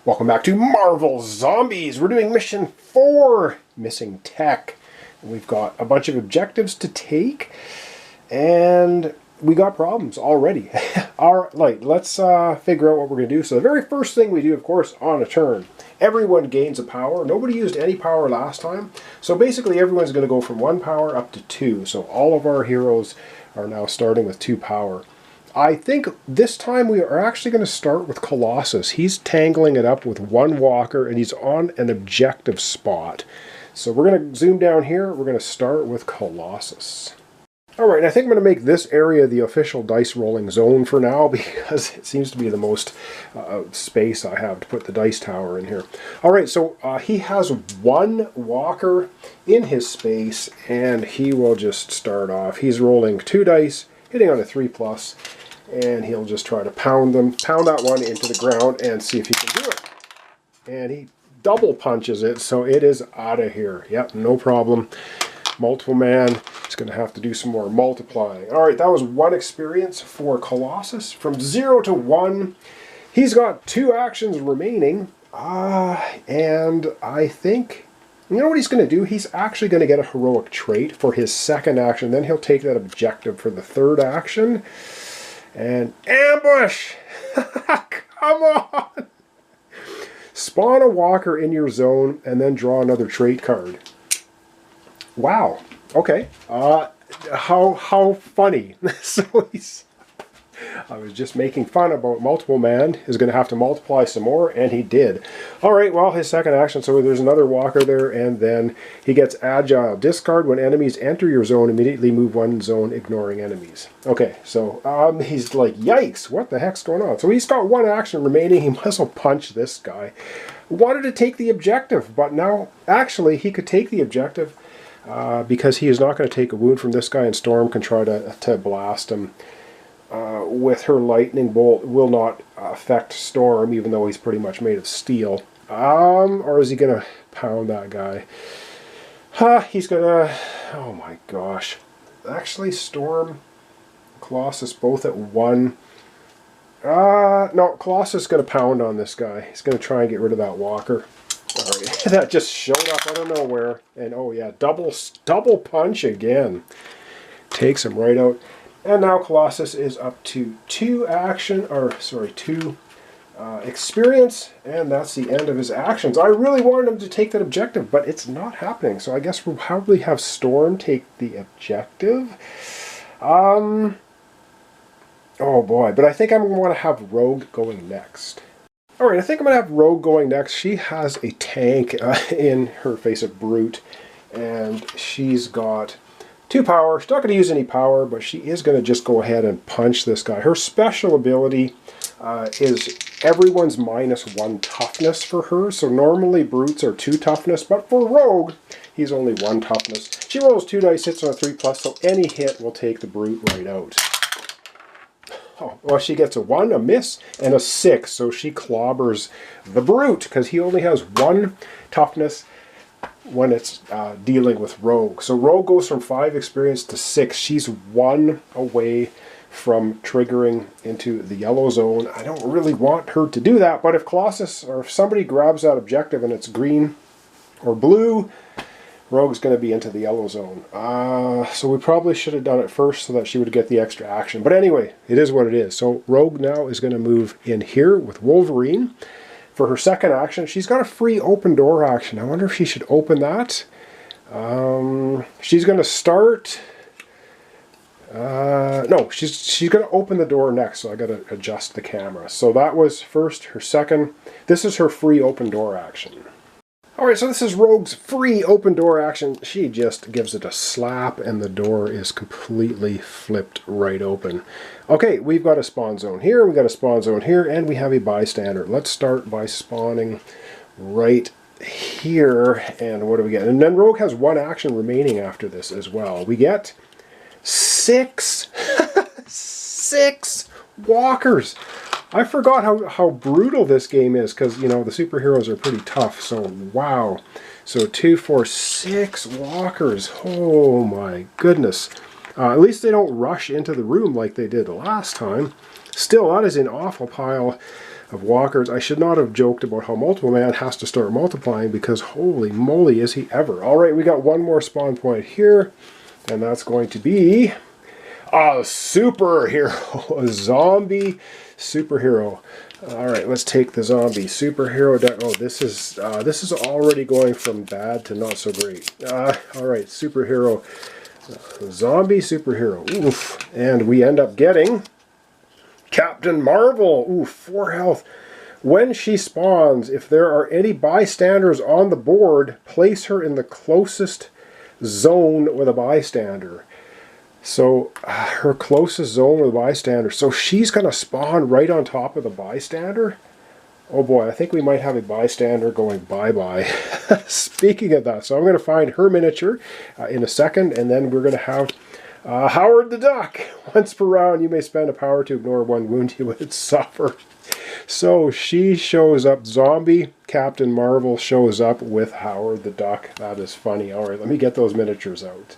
Welcome back to Marvel Zombies. We're doing mission 4, Missing Tech. We've got a bunch of objectives to take, and we got problems already. Alright, let's figure out what we're going to do. So the very first thing we do, of course, on a turn, everyone gains a power. Nobody used any power last time, so basically everyone's going to go from 1 power up to 2. So all of our heroes are now starting with 2 power. I think this time we are actually going to start with Colossus. He's tangling it up with 1 walker, and he's on an objective spot. So we're going to zoom down here. We're going to start with Colossus. Alright, I think I'm going to make this area the official dice rolling zone for now, because it seems to be the most space I have to put the dice tower in here. Alright, so he has 1 walker in his space, and he will just start off. He's rolling 2 dice, hitting on a 3+, and he'll just try to pound that one into the ground and see if he can do it. And he double punches it, so it is out of here. Yep, no problem. Multiple man is going to have to do some more multiplying. Alright, that was 1 experience for Colossus. From 0 to 1, he's got 2 actions remaining. And I think, you know what he's going to do? He's actually going to get a heroic trait for his 2nd action. Then he'll take that objective for the 3rd action. And ambush! Come on! Spawn a walker in your zone and then draw another trait card. Wow. Okay. How funny. So I was just making fun about multiple man is going to have to multiply some more, and he did. Alright, well, his 2nd action, so there's another walker there, and then he gets agile. Discard when enemies enter your zone, immediately move 1 zone, ignoring enemies. Okay, so he's like, yikes, what the heck's going on? So he's got 1 action remaining. He might as well punch this guy. Wanted to take the objective, but now, actually, he could take the objective because he is not going to take a wound from this guy, and Storm can try to blast him. With her lightning bolt will not affect Storm, even though he's pretty much made of steel. Or is he going to pound that guy? He's going to... Oh my gosh. Actually, Storm, Colossus both at 1. No, Colossus is going to pound on this guy. He's going to try and get rid of that walker. Alright, that just showed up out of nowhere. And oh yeah, double punch again. Takes him right out. And now Colossus is up to 2 experience, and that's the end of his actions. I really wanted him to take that objective, but it's not happening. So I guess we'll probably have Storm take the objective. Oh boy, but I think I'm going to have Rogue going next. Alright, I think I'm going to have Rogue going next. She has a tank in her face of Brute, and she's got 2 power. She's not going to use any power, but she is going to just go ahead and punch this guy. Her special ability is everyone's -1 toughness for her. So normally Brutes are 2 toughness, but for Rogue, he's only 1 toughness. She rolls 2 dice, hits on a 3+, so any hit will take the Brute right out. Oh, well, she gets a 1, a miss, and a 6, so she clobbers the Brute, because he only has 1 toughness when it's dealing with Rogue. So Rogue goes from 5 experience to 6. She's 1 away from triggering into the yellow zone. I don't really want her to do that, but if Colossus or if somebody grabs that objective and it's green or blue, Rogue's going to be into the yellow zone. So we probably should have done it first so that she would get the extra action. But anyway, it is what it is. So Rogue now is going to move in here with Wolverine. For her 2nd action, she's got a free open door action. I wonder if she should open that. She's going to start... no, she's going to open the door next, so I got to adjust the camera. So that was first, her 2nd. This is her free open door action. Alright, so this is Rogue's free open door action. She just gives it a slap, and the door is completely flipped right open. Okay, we've got a spawn zone here, we've got a spawn zone here, and we have a bystander. Let's start by spawning right here. And what do we get? And then Rogue has 1 action remaining after this as well. We get 6 6 walkers. I forgot how brutal this game is, because, you know, the superheroes are pretty tough, so wow. So 2, 4, 6 walkers. Oh my goodness. At least they don't rush into the room like they did the last time. Still, that is an awful pile of walkers. I should not have joked about how multiple man has to start multiplying, because holy moly is he ever. Alright, we got one more spawn point here, and that's going to be a superhero, a zombie superhero. Alright, let's take the zombie superhero deck. Oh, this is already going from bad to not so great. Alright, superhero, zombie superhero. Oof. And we end up getting Captain Marvel. Ooh, 4 health. When she spawns, if there are any bystanders on the board, place her in the closest zone with a bystander. So, her closest zone with a bystander. So she's going to spawn right on top of the bystander? Oh boy, I think we might have a bystander going bye-bye. Speaking of that, so I'm going to find her miniature in a second, and then we're going to have Howard the Duck. Once per round, you may spend a power to ignore one wound you would suffer. So she shows up, zombie Captain Marvel shows up with Howard the Duck. That is funny. Alright, let me get those miniatures out.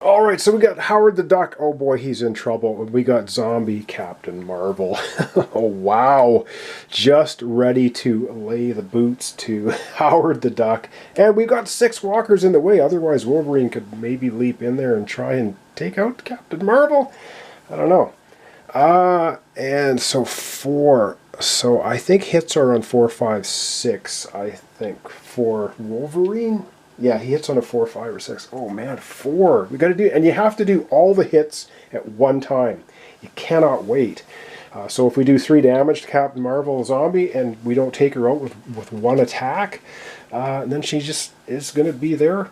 Alright, so we got Howard the Duck. Oh boy, he's in trouble. We got zombie Captain Marvel. Oh wow. Just ready to lay the boots to Howard the Duck. And we got 6 walkers in the way. Otherwise, Wolverine could maybe leap in there and try and take out Captain Marvel. I don't know. And so 4. So I think hits are on 4, 5, 6. I think for Wolverine. Yeah, he hits on a 4, 5, or 6. Oh man, 4. We got to do, and you have to do all the hits at one time. You cannot wait. So if we do 3 damage to Captain Marvel zombie and we don't take her out with 1 attack, then she just is going to be there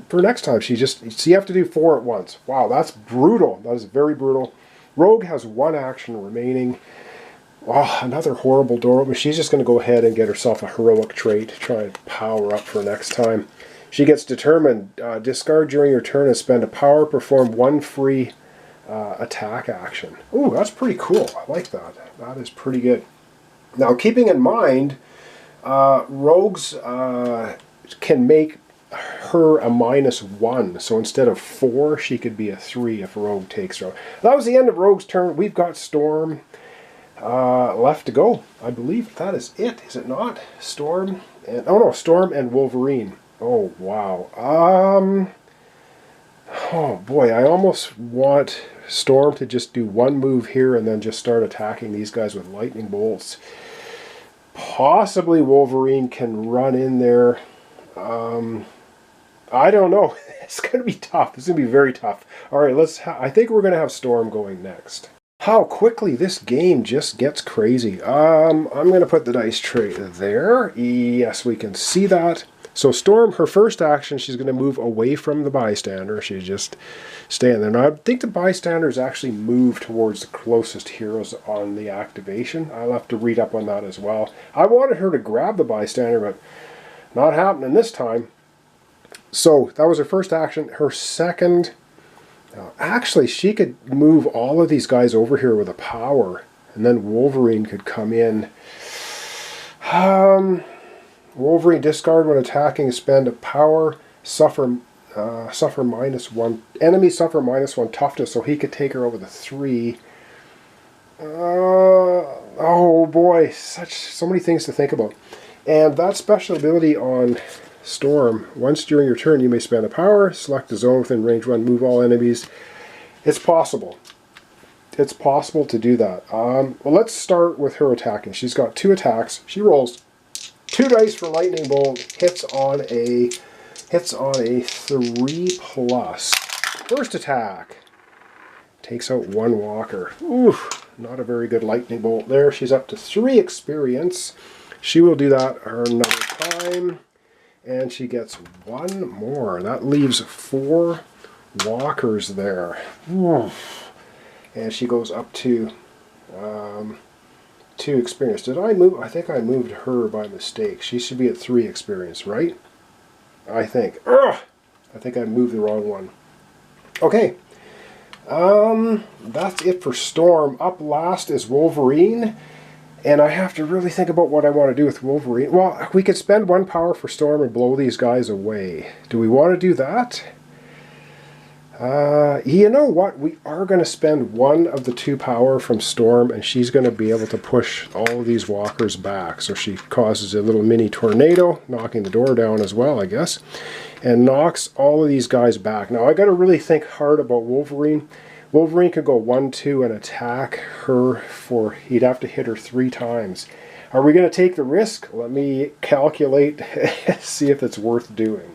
for next time. So you have to do 4 at once. Wow, that's brutal. That is very brutal. Rogue has 1 action remaining. Oh, another horrible door opener. She's just going to go ahead and get herself a heroic trait to try and power up for next time. She gets determined. Discard during your turn and spend a power. Perform 1 free attack action. Ooh, that's pretty cool. I like that. That is pretty good. Now, keeping in mind, rogues can make her a -1. So instead of 4, she could be a 3 if Rogue takes her. That was the end of Rogue's turn. We've got Storm left to go. I believe that is it. Is it not? Storm and Storm and Wolverine. Oh wow. Oh boy, I almost want Storm to just do 1 move here and then just start attacking these guys with lightning bolts. Possibly Wolverine can run in there. I don't know. It's going to be tough. It's going to be very tough. All right, I think we're going to have Storm going next. How quickly this game just gets crazy. I'm going to put the dice tray there. Yes, we can see that. So Storm, her first action, she's going to move away from the bystander. She's just staying there. Now, I think the bystanders actually move towards the closest heroes on the activation. I'll have to read up on that as well. I wanted her to grab the bystander, but not happening this time. So that was her first action. Her second... actually, she could move all of these guys over here with a power, and then Wolverine could come in. Wolverine discard when attacking, spend a power, suffer -1. Enemies suffer -1 toughness, so he could take her over the 3. Oh boy, so many things to think about. And that special ability on Storm, once during your turn you may spend a power, select a zone within range 1, move all enemies. It's possible. It's possible to do that. Well, let's start with her attacking. She's got 2 attacks. She rolls 2 dice for lightning bolt. Hits on a 3+. First attack takes out 1 walker. Oof, not a very good lightning bolt there. She's up to 3 experience. She will do that another time. And she gets 1 more. That leaves 4 walkers there. And she goes up to 2 experience. Did I move? I think I moved her by mistake. She should be at 3 experience, right? I think. Ugh! I think I moved the wrong one. Okay. That's it for Storm. Up last is Wolverine. And I have to really think about what I want to do with Wolverine. Well, we could spend 1 power for Storm and blow these guys away. Do we want to do that? You know what? We are going to spend one of the 2 power from Storm, and she's going to be able to push all of these walkers back. So she causes a little mini tornado, knocking the door down as well, I guess, and knocks all of these guys back. Now, I got to really think hard about Wolverine. Wolverine could go 1-2 and attack her for, he'd have to hit her 3 times. Are we going to take the risk? Let me calculate, see if it's worth doing.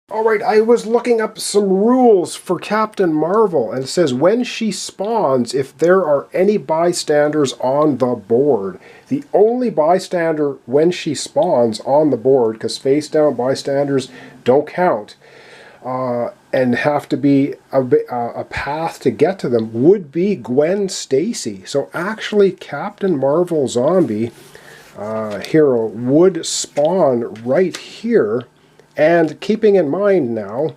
Alright, I was looking up some rules for Captain Marvel, and it says when she spawns, if there are any bystanders on the board. The only bystander when she spawns on the board, because face down bystanders don't count, and have to be a path to get to them, would be Gwen Stacy. So actually Captain Marvel Zombie hero would spawn right here. And keeping in mind now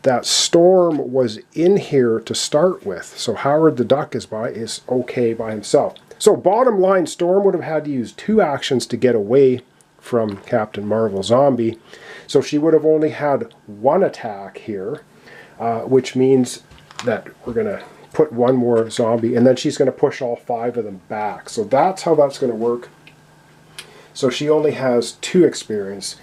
that Storm was in here to start with, so Howard the Duck is okay by himself. So bottom line, Storm would have had to use 2 actions to get away from Captain Marvel Zombie. So she would have only had 1 attack here, which means that we're going to put 1 more zombie, and then she's going to push all 5 of them back. So that's how that's going to work. So she only has 2 experience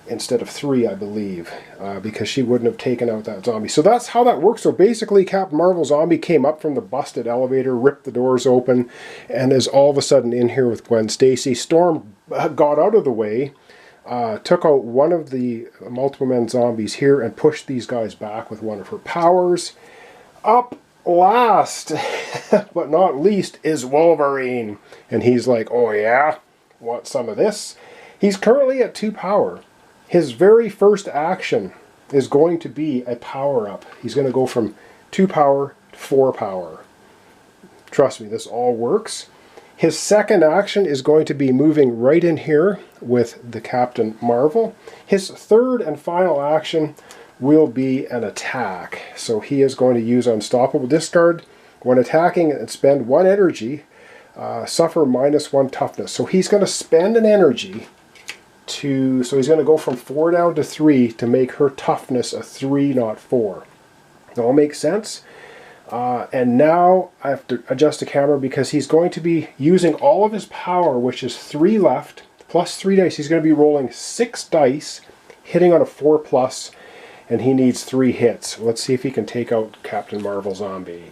instead of 3, I believe, because she wouldn't have taken out that zombie. So that's how that works. So basically, Captain Marvel Zombie came up from the busted elevator, ripped the doors open, and is all of a sudden in here with Gwen Stacy. Storm got out of the way, took out one of the multiple men zombies here, and pushed these guys back with one of her powers. Up last, but not least, is Wolverine. And he's like, oh yeah, want some of this? He's currently at 2 power. His very first action is going to be a power-up. He's going to go from 2 power to 4 power. Trust me, this all works. His second action is going to be moving right in here with the Captain Marvel. His third and final action will be an attack. So he is going to use Unstoppable Discard when attacking and spend 1 energy, suffer -1 toughness. So he's going to spend an energy so he's going to go from 4 down to 3 to make her toughness a 3, not 4. That all makes sense. And now I have to adjust the camera because he's going to be using all of his power, which is 3 left, plus 3 dice. He's going to be rolling 6 dice, hitting on a 4+, and he needs 3 hits. Let's see if he can take out Captain Marvel Zombie.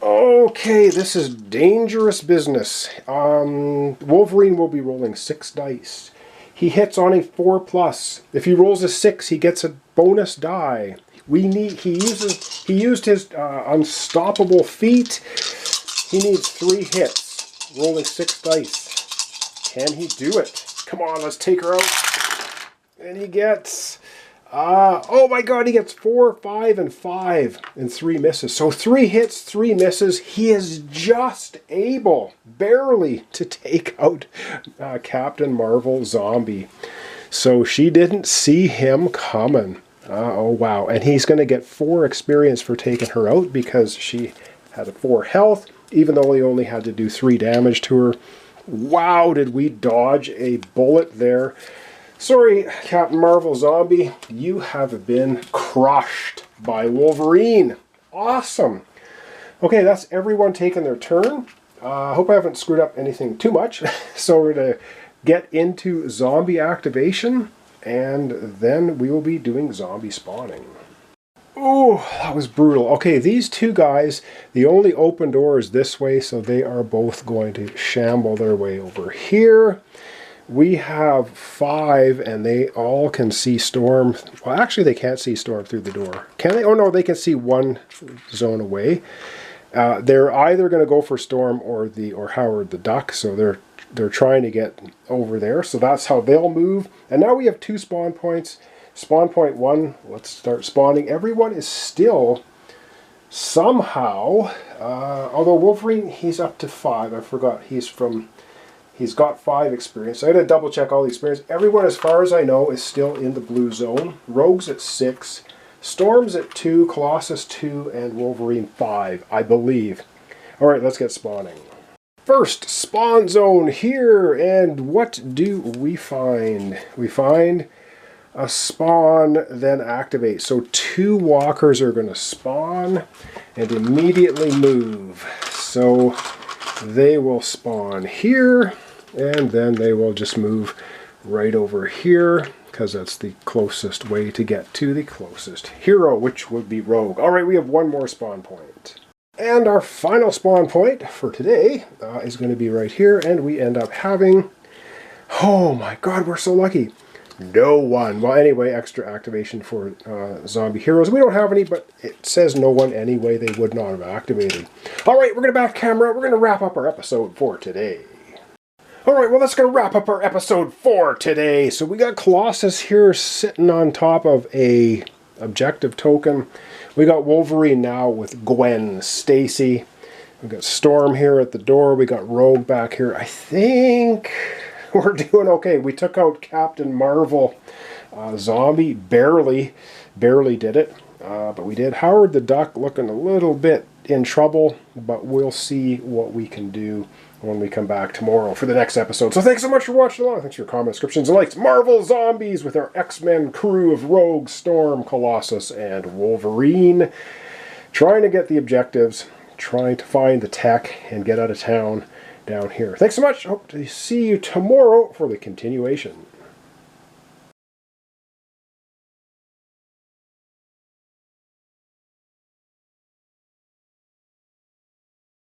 Okay, this is dangerous business. Wolverine will be rolling 6 dice. He hits on a 4+. If he rolls a 6, he gets a bonus die. He used his unstoppable feat. He needs 3 hits, rolling 6 dice. Can he do it? Come on, let's take her out. And he gets, oh my god, he gets 4, 5, and 5, and 3 misses. So 3 hits, 3 misses. He is just able, barely, to take out Captain Marvel Zombie. So she didn't see him coming. Oh wow, and he's going to get 4 experience for taking her out because she had a 4 health, even though he only had to do 3 damage to her. Wow, did we dodge a bullet there. Sorry, Captain Marvel Zombie, you have been crushed by Wolverine. Awesome. Okay, that's everyone taking their turn. I hope I haven't screwed up anything too much. So we're going to get into zombie activation, and then we will be doing zombie spawning. Ooh, that was brutal. Okay, these 2 guys, the only open door is this way, so they are both going to shamble their way over here. We have 5, and they all can see Storm. Well, actually, they can't see Storm through the door. Can they? Oh, no, they can see 1 zone away. They're either going to go for Storm or Howard the Duck, so they're trying to get over there. So that's how they'll move. And now we have 2 spawn points. Spawn point 1, let's start spawning. Everyone is still somehow, although Wolverine, he's up to 5. I forgot, he's got 5 experience. So I got to double check all the experience. Everyone, as far as I know, is still in the blue zone. Rogue's at 6. Storm's at 2. Colossus 2. And Wolverine 5, I believe. Alright, let's get spawning. First spawn zone here. And what do we find? We find a spawn, then activate. So 2 walkers are going to spawn and immediately move. So they will spawn here, and then they will just move right over here, because that's the closest way to get to the closest hero, which would be Rogue. All right, we have 1 more spawn point. And our final spawn point for today is going to be right here, and we end up having, oh my god, we're so lucky, no one. Well, anyway, extra activation for zombie heroes. We don't have any, but it says no one anyway. They would not have activated. All right, we're going to back camera. We're going to wrap up our episode for today. All right, well, that's going to wrap up our episode for today. So we got Colossus here sitting on top of a objective token. We got Wolverine now with Gwen Stacy. We've got Storm here at the door. We got Rogue back here. I think we're doing okay. We took out Captain Marvel. Zombie barely did it, but we did. Howard the Duck looking a little bit in trouble, but we'll see what we can do when we come back tomorrow for the next episode. So thanks so much for watching along. Thanks for your comments, descriptions, and likes. Marvel Zombies with our X-Men crew of Rogue, Storm, Colossus, and Wolverine. Trying to get the objectives, trying to find the tech, and get out of town down here. Thanks so much. Hope to see you tomorrow for the continuation.